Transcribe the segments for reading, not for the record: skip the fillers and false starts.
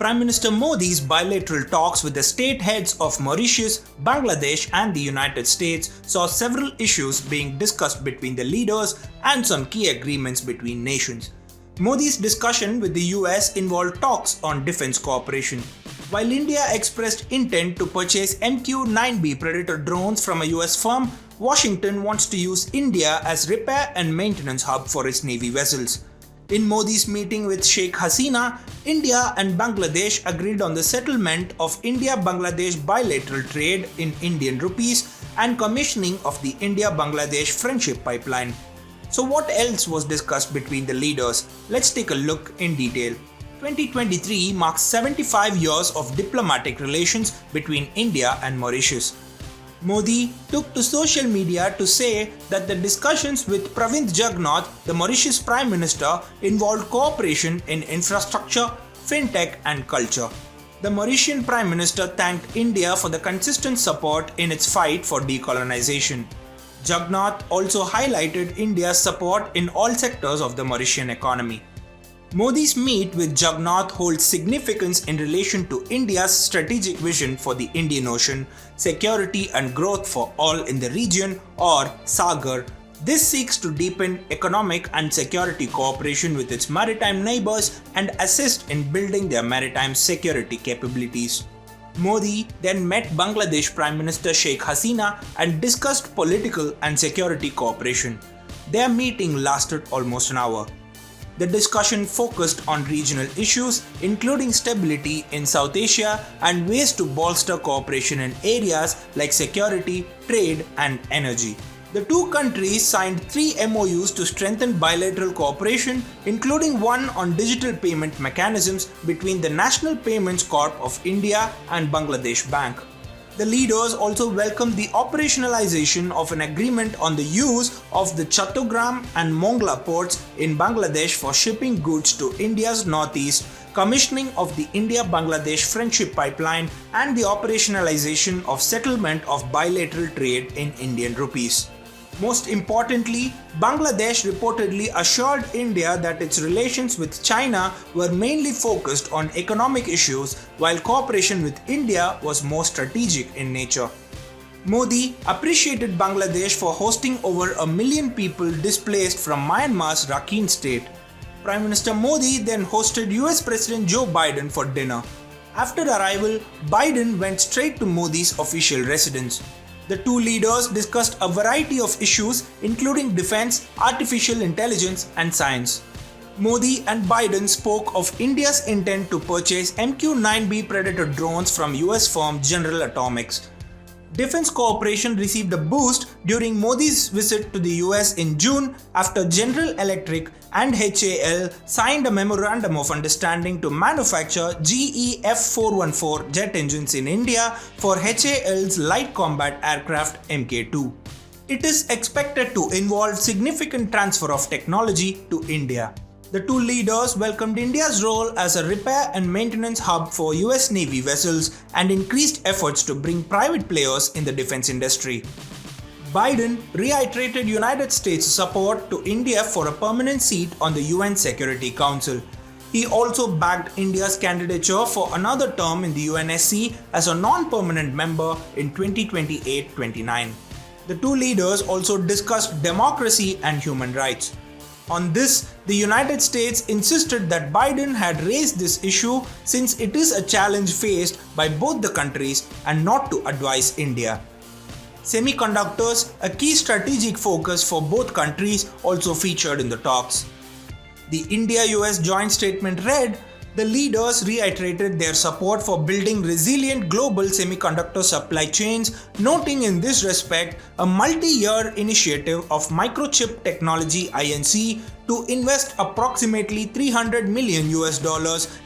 Prime Minister Modi's bilateral talks with the state heads of Mauritius, Bangladesh, and the United States saw several issues being discussed between the leaders and some key agreements between nations. Modi's discussion with the US involved talks on defense cooperation. While India expressed intent to purchase MQ-9B Predator drones from a US firm, Washington wants to use India as repair and maintenance hub for its Navy vessels. In Modi's meeting with Sheikh Hasina, India and Bangladesh agreed on the settlement of India-Bangladesh bilateral trade in Indian rupees and commissioning of the India-Bangladesh Friendship Pipeline. So what else was discussed between the leaders? Let's take a look in detail. 2023 marks 75 years of diplomatic relations between India and Mauritius. Modi took to social media to say that the discussions with Pravind Jugnauth, the Mauritius Prime Minister, involved cooperation in infrastructure, fintech and culture. The Mauritian Prime Minister thanked India for the consistent support in its fight for decolonization. Jugnauth also highlighted India's support in all sectors of the Mauritian economy. Modi's meet with Jugnauth holds significance in relation to India's strategic vision for the Indian Ocean, security and growth for all in the region, or SAGAR. This seeks to deepen economic and security cooperation with its maritime neighbors and assist in building their maritime security capabilities. Modi then met Bangladesh Prime Minister Sheikh Hasina and discussed political and security cooperation. Their meeting lasted almost an hour. The discussion focused on regional issues, including stability in South Asia and ways to bolster cooperation in areas like security, trade, and energy. The two countries signed 3 MOUs to strengthen bilateral cooperation, including one on digital payment mechanisms between the National Payments Corp of India and Bangladesh Bank. The leaders also welcomed the operationalization of an agreement on the use of the Chattogram and Mongla ports in Bangladesh for shipping goods to India's northeast, commissioning of the India-Bangladesh Friendship Pipeline, and the operationalization of settlement of bilateral trade in Indian rupees. Most importantly, Bangladesh reportedly assured India that its relations with China were mainly focused on economic issues, while cooperation with India was more strategic in nature. Modi appreciated Bangladesh for hosting over 1 million people displaced from Myanmar's Rakhine state. Prime Minister Modi then hosted US President Joe Biden for dinner. After arrival, Biden went straight to Modi's official residence. The two leaders discussed a variety of issues including defense, artificial intelligence and science. Modi and Biden spoke of India's intent to purchase MQ-9B Predator drones from US firm General Atomics. Defense cooperation received a boost during Modi's visit to the US in June after General Electric and HAL signed a memorandum of understanding to manufacture GE F414 jet engines in India for HAL's light combat aircraft Mk2. It is expected to involve significant transfer of technology to India. The two leaders welcomed India's role as a repair and maintenance hub for US Navy vessels and increased efforts to bring private players in the defense industry. Biden reiterated United States' support to India for a permanent seat on the UN Security Council. He also backed India's candidature for another term in the UNSC as a non-permanent member in 2028-29. The two leaders also discussed democracy and human rights. On this, the United States insisted that Biden had raised this issue since it is a challenge faced by both the countries and not to advise India. Semiconductors, a key strategic focus for both countries, also featured in the talks. The India-US joint statement read, "The leaders reiterated their support for building resilient global semiconductor supply chains, noting in this respect a multi-year initiative of Microchip Technology Inc. to invest approximately $300 million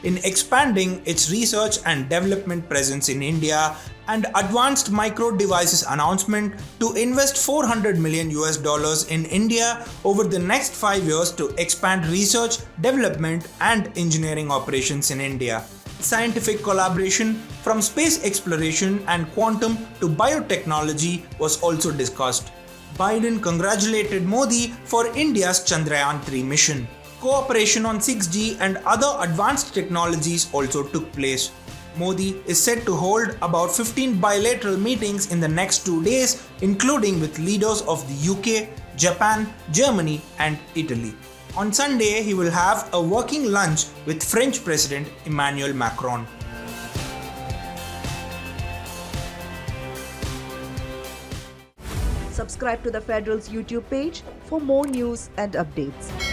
in expanding its research and development presence in India, and Advanced Micro Devices announcement to invest $400 million in India over the next 5 years to expand research, development and engineering operations in India. Scientific collaboration from space exploration and quantum to biotechnology was also discussed. Biden congratulated Modi for India's Chandrayaan-3 mission. Cooperation on 6G and other advanced technologies also took place. Modi is set to hold about 15 bilateral meetings in the next 2 days, including with leaders of the UK, Japan, Germany, and Italy. On Sunday, he will have a working lunch with French President Emmanuel Macron. Subscribe to the Federal's YouTube page for more news and updates.